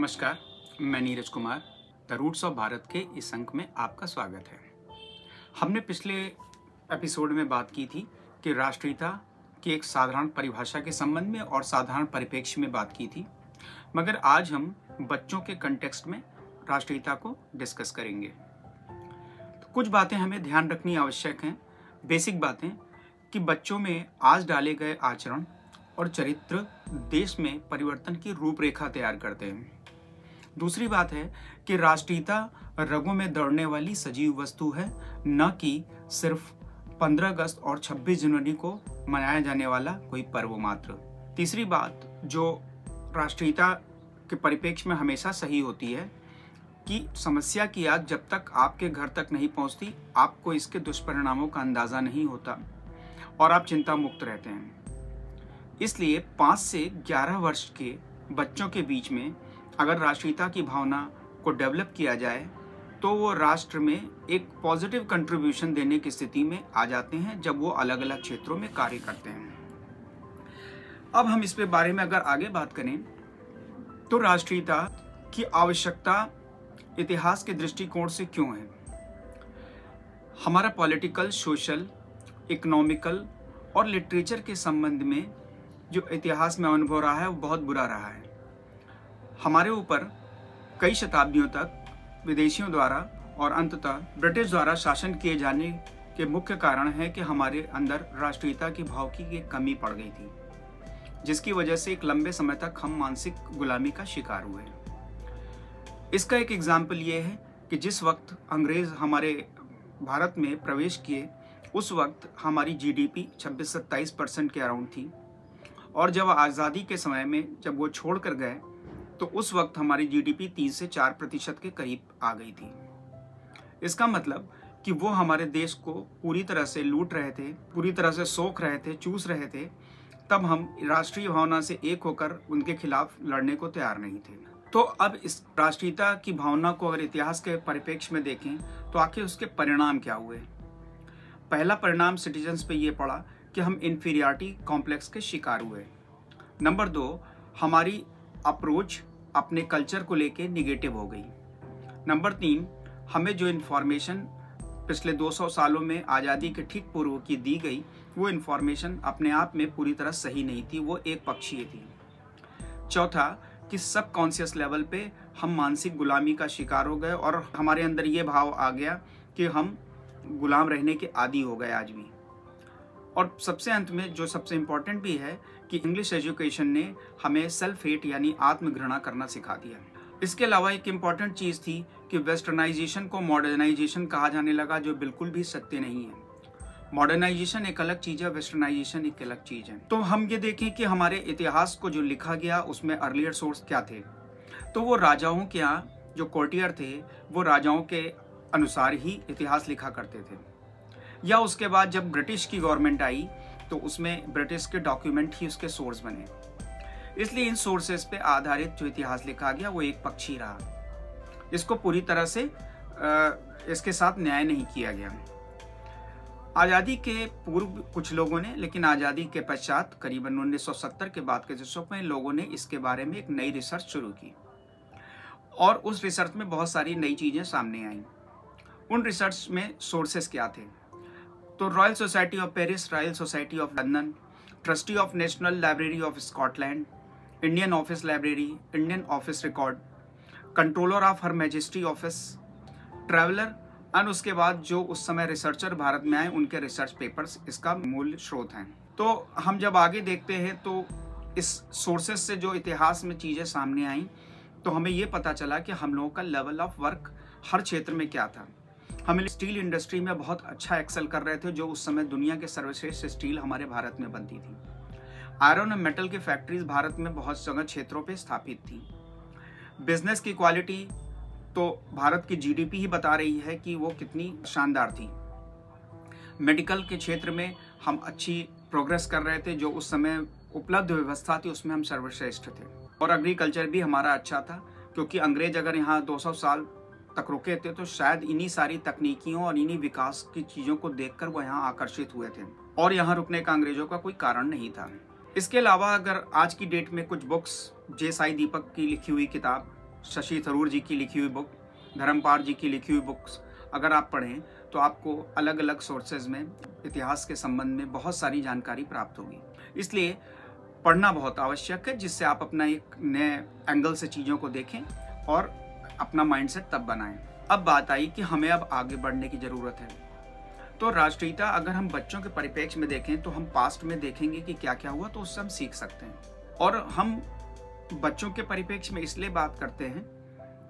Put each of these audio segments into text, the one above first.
नमस्कार, मैं Neeraj Kumar the roots of Bharat के इस अंक में आपका स्वागत है। हमने पिछले एपिसोड में बात की थी कि राष्ट्रीयता की एक साधारण परिभाषा के संबंध में और साधारण परिप्रेक्ष्य में बात की थी, मगर आज हम बच्चों के कंटेक्स्ट में राष्ट्रीयता को डिस्कस करेंगे। तो कुछ बातें हमें ध्यान रखनी आवश्यक हैं, बेसिक बातें, कि बच्चों में आज डाले गए आचरण और चरित्र देश में परिवर्तन की रूपरेखा तैयार करते हैं। दूसरी बात है कि राष्ट्रीयता रगों में दौड़ने वाली सजीव वस्तु है, न कि सिर्फ 15 अगस्त और 26 जनवरी को मनाया जाने वाला कोई पर्व मात्र। तीसरी बात जो राष्ट्रीयता के परिप्रेक्ष्य में हमेशा सही होती है कि समस्या की आग जब तक आपके घर तक नहीं पहुंचती, आपको इसके दुष्परिणामों का अंदाजा नहीं होता और आप चिंता मुक्त रहते हैं। इसलिए 5 से 11 वर्ष के बच्चों के बीच में अगर राष्ट्रीयता की भावना को डेवलप किया जाए तो वो राष्ट्र में एक पॉजिटिव कंट्रीब्यूशन देने की स्थिति में आ जाते हैं जब वो अलग अलग क्षेत्रों में कार्य करते हैं। अब हम इस पे बारे में अगर आगे बात करें तो राष्ट्रीयता की आवश्यकता इतिहास के दृष्टिकोण से क्यों है। हमारा पॉलिटिकल, सोशल, इकोनॉमिकल और लिटरेचर के संबंध में जो इतिहास में अनुभव रहा है वो बहुत बुरा रहा है। हमारे ऊपर कई शताब्दियों तक विदेशियों द्वारा और अंततः ब्रिटिश द्वारा शासन किए जाने के मुख्य कारण है कि हमारे अंदर राष्ट्रीयता की भाव की एक कमी पड़ गई थी, जिसकी वजह से एक लंबे समय तक हम मानसिक गुलामी का शिकार हुए। इसका एक एग्जाम्पल ये है कि जिस वक्त अंग्रेज हमारे भारत में प्रवेश किए उस वक्त हमारी जीडीपी 26-27% के अराउंड थी, और जब आज़ादी के समय में जब वो छोड़ कर गए तो उस वक्त हमारी जीडीपी 3 से 4% के करीब आ गई थी। इसका मतलब कि वो हमारे देश को पूरी तरह से लूट रहे थे, पूरी तरह से सोख रहे थे, चूस रहे थे। तब हम राष्ट्रीय भावना से एक होकर उनके खिलाफ लड़ने को तैयार नहीं थे। तो अब इस राष्ट्रीयता की भावना को अगर इतिहास के परिप्रेक्ष्य में देखें तो आखिर उसके परिणाम क्या हुए। पहला परिणाम सिटीजन्स पे ये पड़ा कि हम इन्फीरियरिटी कॉम्प्लेक्स के शिकार हुए। नंबर 2, हमारी अप्रोच अपने कल्चर को लेके निगेटिव हो गई। नंबर 3, हमें जो इन्फॉर्मेशन पिछले 200 सालों में आज़ादी के ठीक पूर्व की दी गई वो इन्फॉर्मेशन अपने आप में पूरी तरह सही नहीं थी, वो एक पक्षीय थी। चौथा कि सब कॉन्शियस लेवल पे हम मानसिक गुलामी का शिकार हो गए और हमारे अंदर ये भाव आ गया कि हम गुलाम रहने के आदी हो गए आज भी। और सबसे अंत में जो सबसे इम्पोर्टेंट भी है कि इंग्लिश एजुकेशन ने हमें सेल्फ हेट यानी आत्मघृणा करना सिखा दिया। इसके अलावा एक इम्पॉर्टेंट चीज़ थी कि वेस्टर्नाइजेशन को मॉडर्नाइजेशन कहा जाने लगा, जो बिल्कुल भी सत्य नहीं है। मॉडर्नाइजेशन एक अलग चीज़ है, वेस्टर्नाइजेशन एक अलग चीज़ है। तो हम ये देखें कि हमारे इतिहास को जो लिखा गया उसमें अर्लियर सोर्स क्या थे, तो वो राजाओं के यहाँ जो कोर्टियर थे वो राजाओं के अनुसार ही इतिहास लिखा करते थे, या उसके बाद जब ब्रिटिश की गवर्नमेंट आई तो उसमें ब्रिटिश के डॉक्यूमेंट ही उसके सोर्स बने। इसलिए इन सोर्सेस पे आधारित जो इतिहास लिखा गया वो एक पक्षी रहा। इसको पूरी तरह से इसके साथ न्याय नहीं किया गया। आज़ादी के पूर्व कुछ लोगों ने, लेकिन आज़ादी के पश्चात करीबन 1970 के बाद के दशक में लोगों ने इसके बारे में एक नई रिसर्च शुरू की और उस रिसर्च में बहुत सारी नई चीज़ें सामने आईं। उन रिसर्च में सोर्सेस क्या थे, तो royal society of Paris, royal society of London, trustee of national library of Scotland, Indian office library, Indian office record, controller of her majesty office, traveller, और उसके बाद जो उस समय रिसर्चर भारत में आए उनके रिसर्च पेपर्स इसका मूल स्रोत हैं। तो हम जब आगे देखते हैं तो इस सोर्सेस से जो इतिहास में चीज़ें सामने आईं तो हमें ये पता चला कि हम लोगों का लेवल ऑफ वर्क हर क्षेत्र में क्या था। हम स्टील इंडस्ट्री में बहुत अच्छा एक्सेल कर रहे थे, जो उस समय दुनिया के सर्वश्रेष्ठ स्टील हमारे भारत में बनती थी। आयरन और मेटल की फैक्ट्रीज भारत में बहुत जगह क्षेत्रों पे स्थापित थी। बिजनेस की क्वालिटी तो भारत की जीडीपी ही बता रही है कि वो कितनी शानदार थी। मेडिकल के क्षेत्र में हम अच्छी प्रोग्रेस कर रहे थे, जो उस समय उपलब्ध व्यवस्था थी उसमें हम सर्वश्रेष्ठ थे। और एग्रीकल्चर भी हमारा अच्छा था, क्योंकि अंग्रेज अगर यहाँ 200 साल तक रुके थे तो शायद इन्हीं सारी तकनीकियों और इन्हीं विकास की चीज़ों को देखकर वो यहाँ आकर्षित हुए थे, और यहाँ रुकने का अंग्रेजों का कोई कारण नहीं था। इसके अलावा अगर आज की डेट में कुछ बुक्स, जे साई दीपक की लिखी हुई किताब शशि थरूर जी की लिखी हुई बुक, धर्मपाल जी की लिखी हुई बुक्स अगर आप पढ़ें तो आपको अलग अलग सोर्सेज में इतिहास के संबंध में बहुत सारी जानकारी प्राप्त होगी। इसलिए पढ़ना बहुत आवश्यक है, जिससे आप अपना एक नए एंगल से चीज़ों को देखें और अपना माइंडसेट तब बनाएं। अब बात आई कि हमें अब आगे बढ़ने की ज़रूरत है। तो राष्ट्रीयता अगर हम बच्चों के परिप्रेक्ष्य में देखें तो हम पास्ट में देखेंगे कि क्या क्या हुआ, तो उससे हम सीख सकते हैं। और हम बच्चों के परिप्रेक्ष्य में इसलिए बात करते हैं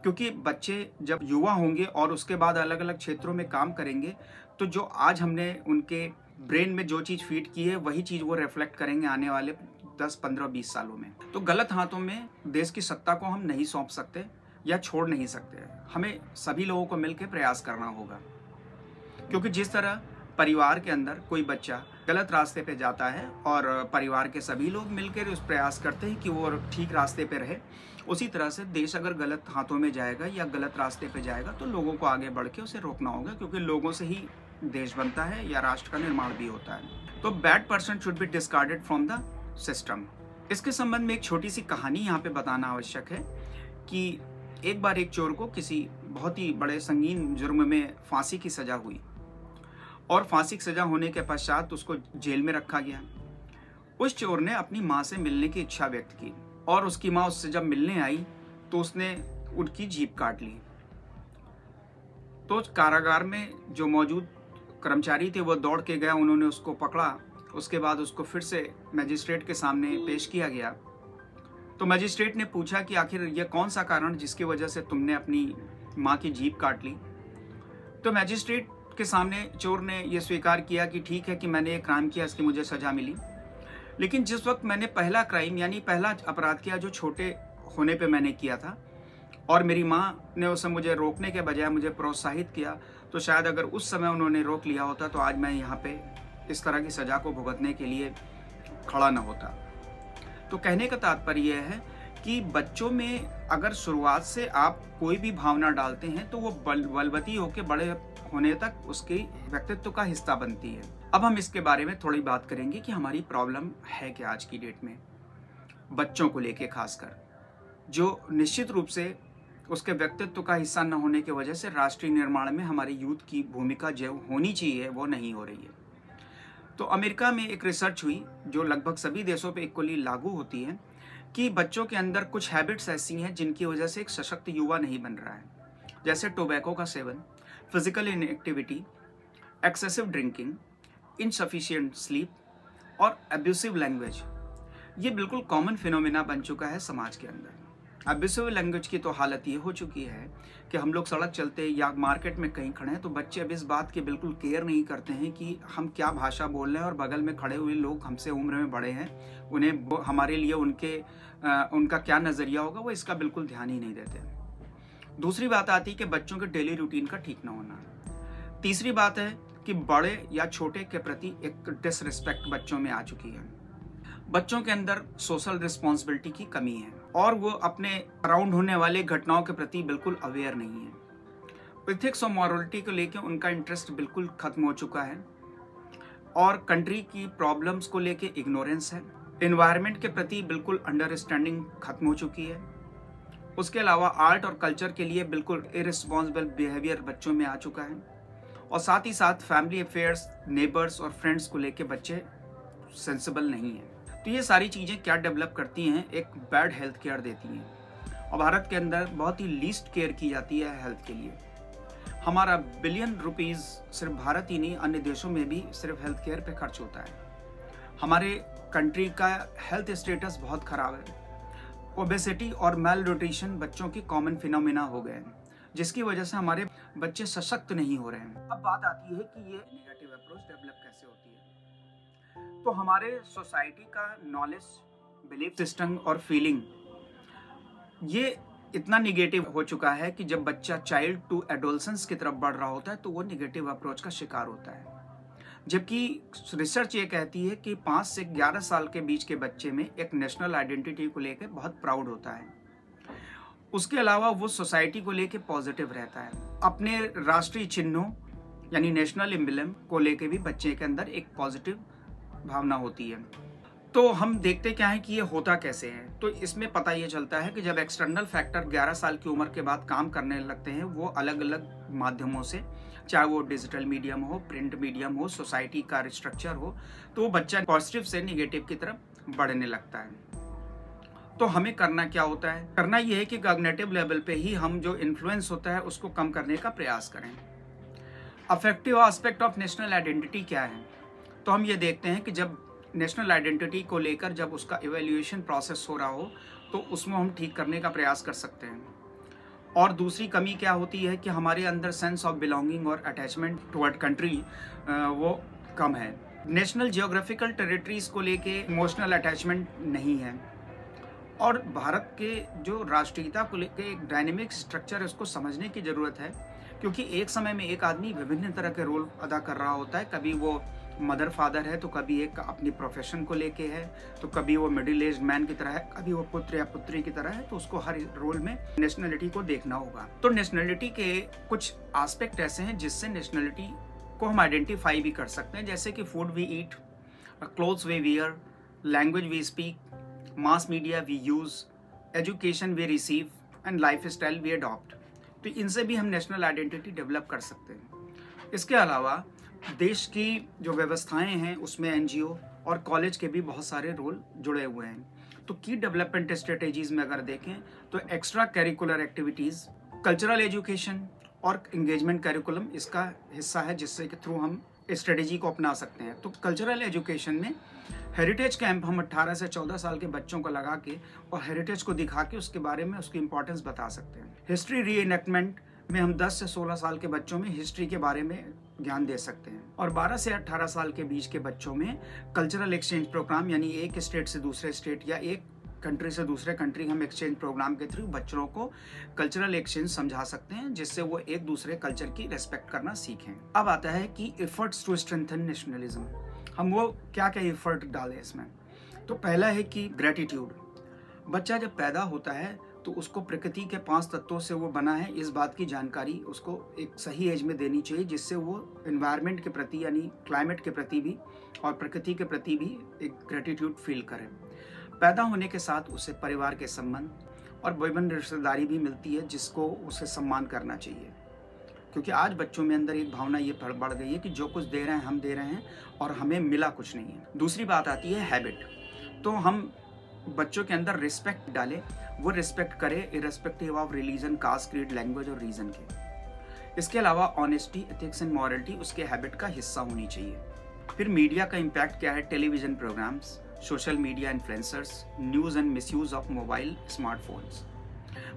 क्योंकि बच्चे जब युवा होंगे और उसके बाद अलग अलग क्षेत्रों में काम करेंगे, तो जो आज हमने उनके ब्रेन में जो चीज़ फीड की है वही चीज़ वो रिफ्लेक्ट करेंगे आने वाले 10, 15, 20 सालों में। तो गलत हाथों में देश की सत्ता को हम नहीं सौंप सकते या छोड़ नहीं सकते। हमें सभी लोगों को मिलकर प्रयास करना होगा, क्योंकि जिस तरह परिवार के अंदर कोई बच्चा गलत रास्ते पे जाता है और परिवार के सभी लोग मिलकर उस प्रयास करते हैं कि वो ठीक रास्ते पे रहे, उसी तरह से देश अगर गलत हाथों में जाएगा या गलत रास्ते पे जाएगा तो लोगों को आगे बढ़ के उसे रोकना होगा, क्योंकि लोगों से ही देश बनता है या राष्ट्र का निर्माण भी होता है। तो bad person should be discarded from the system. इसके संबंध में एक छोटी सी कहानी यहाँ पे बताना आवश्यक है कि एक बार एक चोर को किसी बहुत ही बड़े संगीन जुर्म में फांसी की सजा हुई और फांसी की सजा होने के पश्चात उसको जेल में रखा गया। उस चोर ने अपनी माँ से मिलने की इच्छा व्यक्त की और उसकी माँ उससे जब मिलने आई तो उसने उनकी जीभ काट ली। तो कारागार में जो मौजूद कर्मचारी थे वो दौड़ के गया, उन्होंने उसको पकड़ा। उसके बाद उसको फिर से मजिस्ट्रेट के सामने पेश किया गया। तो मजिस्ट्रेट ने पूछा कि आखिर यह कौन सा कारण जिसकी वजह से तुमने अपनी माँ की जीभ काट ली। तो मजिस्ट्रेट के सामने चोर ने यह स्वीकार किया कि ठीक है कि मैंने एक क्राइम किया, इसकी मुझे सजा मिली, लेकिन जिस वक्त मैंने पहला क्राइम यानी पहला अपराध किया जो छोटे होने पे मैंने किया था और मेरी माँ ने उसे मुझे रोकने के बजाय मुझे प्रोत्साहित किया, तो शायद अगर उस समय उन्होंने रोक लिया होता तो आज मैं यहाँ पे इस तरह की सजा को भुगतने के लिए खड़ा न होता। तो कहने का तात्पर्य यह है कि बच्चों में अगर शुरुआत से आप कोई भी भावना डालते हैं तो वो बलवती होकर बड़े होने तक उसके व्यक्तित्व का हिस्सा बनती है। अब हम इसके बारे में थोड़ी बात करेंगे कि हमारी प्रॉब्लम है क्या आज की डेट में बच्चों को लेके, खासकर जो निश्चित रूप से उसके व्यक्तित्व का हिस्सा न होने की वजह से राष्ट्रीय निर्माण में हमारे यूथ की भूमिका जो होनी चाहिए वो नहीं हो रही है। तो अमेरिका में एक रिसर्च हुई जो लगभग सभी देशों पे इक्वली लागू होती है कि बच्चों के अंदर कुछ हैबिट्स ऐसी हैं जिनकी वजह से एक सशक्त युवा नहीं बन रहा है, जैसे टोबैको का seven, physical inactivity, excessive drinking, insufficient sleep और एब्यूसिव लैंग्वेज। ये बिल्कुल कॉमन फिनोमिना बन चुका है समाज के अंदर। एब्यूसिव लैंग्वेज की तो हालत ये हो चुकी है कि हम लोग सड़क चलते या मार्केट में कहीं खड़े हैं तो बच्चे अब इस बात की बिल्कुल केयर नहीं करते हैं कि हम क्या भाषा बोल रहे हैं, और बगल में खड़े हुए लोग हमसे उम्र में बड़े हैं, उन्हें हमारे लिए उनका क्या नज़रिया होगा वो इसका बिल्कुल ध्यान ही नहीं देते। दूसरी बात आती है कि बच्चों के डेली रूटीन का ठीक ना होना। तीसरी बात है कि बड़े या छोटे के प्रति एक डिसरिस्पेक्ट बच्चों में आ चुकी है। बच्चों के अंदर सोशल रिस्पॉन्सिबिलिटी की कमी है और वो अपने अराउंड होने वाले घटनाओं के प्रति बिल्कुल अवेयर नहीं है। एथिक्स और मॉरलिटी को लेकर उनका इंटरेस्ट बिल्कुल खत्म हो चुका है और कंट्री की प्रॉब्लम्स को लेकर इग्नोरेंस है। एनवायरनमेंट के प्रति बिल्कुल अंडरस्टैंडिंग खत्म हो चुकी है। उसके अलावा आर्ट और कल्चर के लिए बिल्कुल इररिस्पॉन्सिबल बिहेवियर बच्चों में आ चुका है, और साथ ही साथ फैमिली अफेयर्स, नेबर्स और फ्रेंड्स को लेकर बच्चे सेंसिबल नहीं हैं। तो ये सारी चीज़ें क्या डेवलप करती हैं, एक बैड हेल्थ केयर देती हैं, और भारत के अंदर बहुत ही लीस्ट केयर की जाती है हेल्थ के लिए। हमारा बिलियन रुपीस सिर्फ भारत ही नहीं अन्य देशों में भी सिर्फ हेल्थ केयर पे खर्च होता है। हमारे कंट्री का हेल्थ स्टेटस बहुत ख़राब है। ओबेसिटी और मेल न्यूट्रिशन बच्चों की कॉमन फिनोमिना हो गए हैं, जिसकी वजह से हमारे बच्चे सशक्त नहीं हो रहे हैं। अब बात आती है कि ये नेगेटिव अप्रोच डेवलप कैसे होती है। तो हमारे सोसाइटी का नॉलेज, बिलीफ सिस्टम और फीलिंग ये इतना निगेटिव हो चुका है कि जब बच्चा चाइल्ड टू एडोलसेंस की तरफ बढ़ रहा होता है तो वो निगेटिव अप्रोच का शिकार होता है। जबकि रिसर्च ये कहती है कि 5 से 11 साल के बीच के बच्चे में एक नेशनल आइडेंटिटी को लेकर बहुत प्राउड होता है। उसके अलावा वो सोसाइटी को लेकर पॉजिटिव रहता है। अपने राष्ट्रीय चिन्हों यानी नेशनल एम्बलम को लेकर भी बच्चे के अंदर एक पॉजिटिव भावना होती है। तो हम देखते क्या है कि ये होता कैसे है। तो इसमें पता ये चलता है कि जब एक्सटर्नल फैक्टर 11 साल की उम्र के बाद काम करने लगते हैं, वो अलग अलग माध्यमों से, चाहे वो डिजिटल मीडियम हो, प्रिंट मीडियम हो, सोसाइटी का स्ट्रक्चर हो, तो वो बच्चा पॉजिटिव से निगेटिव की तरफ बढ़ने लगता है। तो हमें करना क्या होता है? करना ये है कि कॉग्निटिव लेवल पे ही हम जो इन्फ्लुएंस होता है उसको कम करने का प्रयास करें। Affective aspect of national identity क्या है? तो हम ये देखते हैं कि जब नेशनल आइडेंटिटी को लेकर जब उसका इवैल्यूएशन प्रोसेस हो रहा हो, तो उसमें हम ठीक करने का प्रयास कर सकते हैं। और दूसरी कमी क्या होती है कि हमारे अंदर सेंस ऑफ बिलोंगिंग और अटैचमेंट टुवर्ड कंट्री वो कम है। नेशनल जियोग्राफिकल टेरिटरीज को लेके इमोशनल अटैचमेंट नहीं है। और भारत के जो राष्ट्रीयता को लेके एक डायनेमिक स्ट्रक्चर है, उसको समझने की ज़रूरत है, क्योंकि एक समय में एक आदमी विभिन्न तरह के रोल अदा कर रहा होता है। कभी वो मदर फादर है, तो कभी एक अपनी प्रोफेशन को लेके है, तो कभी वो मिडिल एज मैन की तरह है, कभी वो पुत्र या पुत्री की तरह है। तो उसको हर रोल में नेशनलिटी को देखना होगा। तो नेशनलिटी के कुछ एस्पेक्ट ऐसे हैं जिससे नेशनलिटी को हम आइडेंटिफाई भी कर सकते हैं, जैसे कि food we eat, clothes we wear, language we speak, mass media we use, education we receive and life style we adopt. तो इनसे भी हम नेशनल आइडेंटिटी डेवलप कर सकते हैं। इसके अलावा देश की जो व्यवस्थाएं हैं उसमें एनजीओ और कॉलेज के भी बहुत सारे रोल जुड़े हुए हैं। तो की डेवलपमेंट स्ट्रेटेजीज में अगर देखें तो extra curricular activities, cultural education और इंगेजमेंट करिकुलम इसका हिस्सा है, जिससे के थ्रू हम स्ट्रेटेजी को अपना सकते हैं। तो कल्चरल एजुकेशन में हेरिटेज कैंप हम 18 से 14 साल के बच्चों को लगा के और हेरिटेज को दिखा के उसके बारे में उसकी इंपॉर्टेंस बता सकते हैं। हिस्ट्री रीएनैक्टमेंट में हम 10 से 16 साल के बच्चों में हिस्ट्री के बारे में ज्ञान दे सकते हैं। और 12 से 18 साल के बीच के बच्चों में कल्चरल एक्सचेंज प्रोग्राम, यानी एक स्टेट से दूसरे स्टेट या एक कंट्री से दूसरे कंट्री हम एक्सचेंज प्रोग्राम के थ्रू बच्चों को कल्चरल एक्सचेंज समझा सकते हैं, जिससे वो एक दूसरे कल्चर की रेस्पेक्ट करना सीखें। अब आता है कि एफर्ट्स टू स्ट्रेंथन नेशनलिज्म, हम वो क्या क्या एफर्ट डालें इसमें। तो पहला है कि ग्रेटिट्यूड। बच्चा जब पैदा होता है तो उसको प्रकृति के 5 तत्वों से वो बना है, इस बात की जानकारी उसको एक सही एज में देनी चाहिए, जिससे वो एनवायरनमेंट के प्रति यानी क्लाइमेट के प्रति भी और प्रकृति के प्रति भी एक ग्रेटिट्यूड फील करें। पैदा होने के साथ उसे परिवार के संबंध और विभिन्न रिश्तेदारी भी मिलती है, जिसको उसे सम्मान करना चाहिए। क्योंकि आज बच्चों में अंदर एक भावना ये बढ़ गई है कि जो कुछ दे रहे हैं हम दे रहे हैं और हमें मिला कुछ नहीं है। दूसरी बात आती है हैबिट। तो हम बच्चों के अंदर रिस्पेक्ट डालें, वो रिस्पेक्ट करे irrespective of religion, caste, creed, language और रीजन के। इसके अलावा ऑनेस्टी, एथिक्स एंड मॉरलिटी उसके हैबिट का हिस्सा होनी चाहिए। फिर मीडिया का इम्पैक्ट क्या है? Television programmes, social media influencers, news and misuse of mobile, smartphones.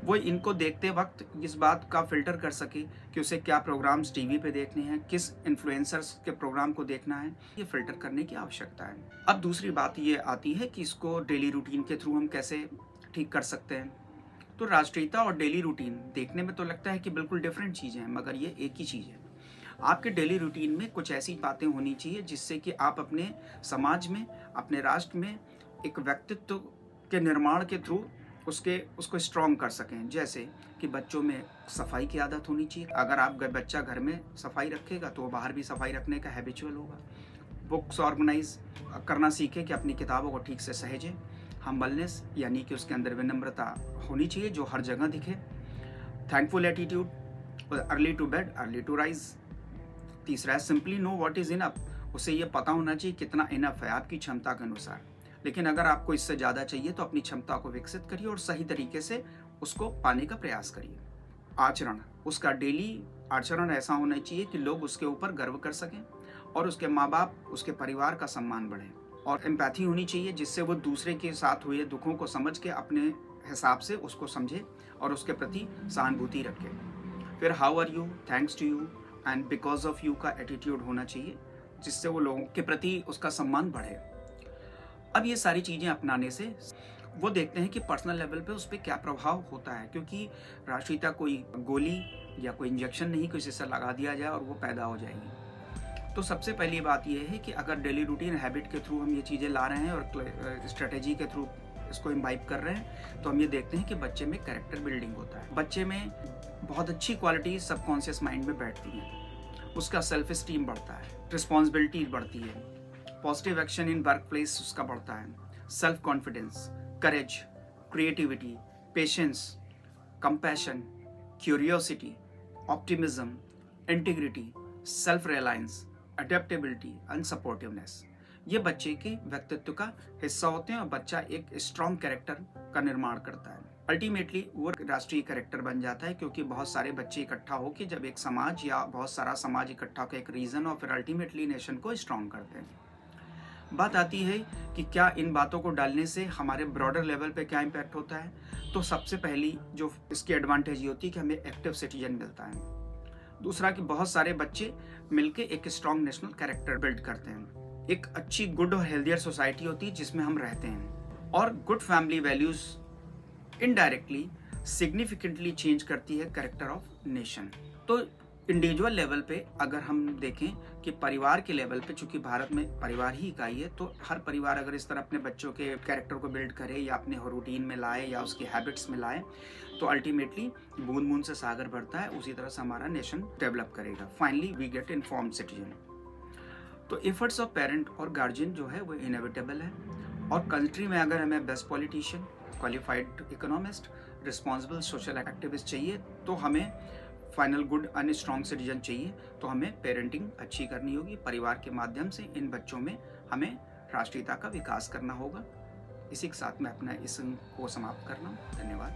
वो इनको देखते वक्त इस बात का फिल्टर कर सके कि उसे क्या प्रोग्राम्स टीवी पे देखने हैं, किस इन्फ्लुएंसर्स के प्रोग्राम को देखना है, ये फिल्टर करने की आवश्यकता है। अब दूसरी बात ये आती है कि इसको डेली रूटीन के थ्रू हम कैसे ठीक कर सकते हैं। तो राष्ट्रीयता और डेली रूटीन देखने में तो लगता है कि बिल्कुल डिफरेंट चीज़ें हैं, मगर ये एक ही चीज़ है। आपके डेली रूटीन में कुछ ऐसी बातें होनी चाहिए जिससे कि आप अपने समाज में, अपने राष्ट्र में एक व्यक्तित्व के निर्माण के थ्रू उसको स्ट्रॉन्ग कर सकें। जैसे कि बच्चों में सफाई की आदत होनी चाहिए। अगर आप बच्चा घर में सफाई रखेगा तो वो बाहर भी सफाई रखने का हैबिचुअल होगा। बुक्स ऑर्गेनाइज करना सीखे कि अपनी किताबों को ठीक से सहेजें। हम्बलनेस यानी कि उसके अंदर विनम्रता होनी चाहिए जो हर जगह दिखे। Thankful attitude, early to bed early to rise. तीसरा है simply know what is enough, उसे ये पता होना चाहिए कितना इनफ है आपकी क्षमता के अनुसार। लेकिन अगर आपको इससे ज़्यादा चाहिए तो अपनी क्षमता को विकसित करिए और सही तरीके से उसको पाने का प्रयास करिए। आचरण, उसका डेली आचरण ऐसा होना चाहिए कि लोग उसके ऊपर गर्व कर सकें और उसके माँ बाप, उसके परिवार का सम्मान बढ़े। और एम्पैथी होनी चाहिए जिससे वो दूसरे के साथ हुए दुखों को समझ के अपने हिसाब से उसको समझे और उसके प्रति सहानुभूति रखे। फिर how are you, thanks to you and because of you का एटीट्यूड होना चाहिए, जिससे वो लोगों के प्रति उसका सम्मान बढ़े। अब ये सारी चीज़ें अपनाने से वो देखते हैं कि पर्सनल लेवल पे उस पर क्या प्रभाव होता है, क्योंकि राष्ट्रीयता कोई गोली या कोई इंजेक्शन नहीं किसी से लगा दिया जाए और वो पैदा हो जाएगी। तो सबसे पहली बात ये है कि अगर डेली रूटीन हैबिट के थ्रू हम ये चीज़ें ला रहे हैं और स्ट्रेटेजी के थ्रू इसको इम्बाइब कर रहे हैं, तो हम ये देखते हैं कि बच्चे में कैरेक्टर बिल्डिंग होता है। बच्चे में बहुत अच्छी क्वालिटी सबकॉन्शियस माइंड में बैठती हैं। उसका सेल्फ स्टीम बढ़ता है, रिस्पॉन्सिबिलिटी बढ़ती है, positive action in work place उसका बढ़ता है, self confidence, courage, creativity, patience, compassion, curiosity, optimism, integrity, self reliance, adaptability and supportiveness. ये बच्चे के व्यक्तित्व का हिस्सा होते हैं और बच्चा एक स्ट्रॉन्ग कैरेक्टर का निर्माण करता है। अल्टीमेटली वो राष्ट्रीय कैरेक्टर बन जाता है, क्योंकि बहुत सारे बच्चे इकट्ठा होकर जब एक समाज या बहुत सारा समाज इकट्ठा होकर एक रीजन और फिर अल्टीमेटली नेशन को स्ट्रॉन्ग करते हैं। बात आती है कि क्या इन बातों को डालने से हमारे ब्रॉडर लेवल पे क्या इम्पैक्ट होता है। तो सबसे पहली जो इसकी एडवांटेज ये होती है कि हमें एक्टिव सिटीजन मिलता है। दूसरा कि बहुत सारे बच्चे मिलके एक स्ट्रॉन्ग नेशनल कैरेक्टर बिल्ड करते हैं। एक अच्छी गुड और हेल्दियर सोसाइटी होती है जिसमें हम रहते हैं। और good family values indirectly significantly change करती है कैरेक्टर ऑफ नेशन। तो इंडिविजुअल लेवल पे अगर हम देखें कि परिवार के लेवल पे, चूंकि भारत में परिवार ही इकाई है, तो हर परिवार अगर इस तरह अपने बच्चों के कैरेक्टर को बिल्ड करे या अपने रूटीन में लाए या उसके हैबिट्स में लाए, तो अल्टीमेटली बूंद बूंद से सागर बढ़ता है, उसी तरह से हमारा नेशन डेवलप करेगा। Finally we get informed citizen. तो एफर्ट्स ऑफ पेरेंट और गार्जियन जो है वो इनएविटेबल है। और कंट्री में अगर हमें best politician, qualified economist, responsible social activist चाहिए, तो हमें final good and strong citizen चाहिए, तो हमें पेरेंटिंग अच्छी करनी होगी। परिवार के माध्यम से इन बच्चों में हमें राष्ट्रीयता का विकास करना होगा। इसी के साथ मैं अपना इस को समाप्त करना हूँ। धन्यवाद।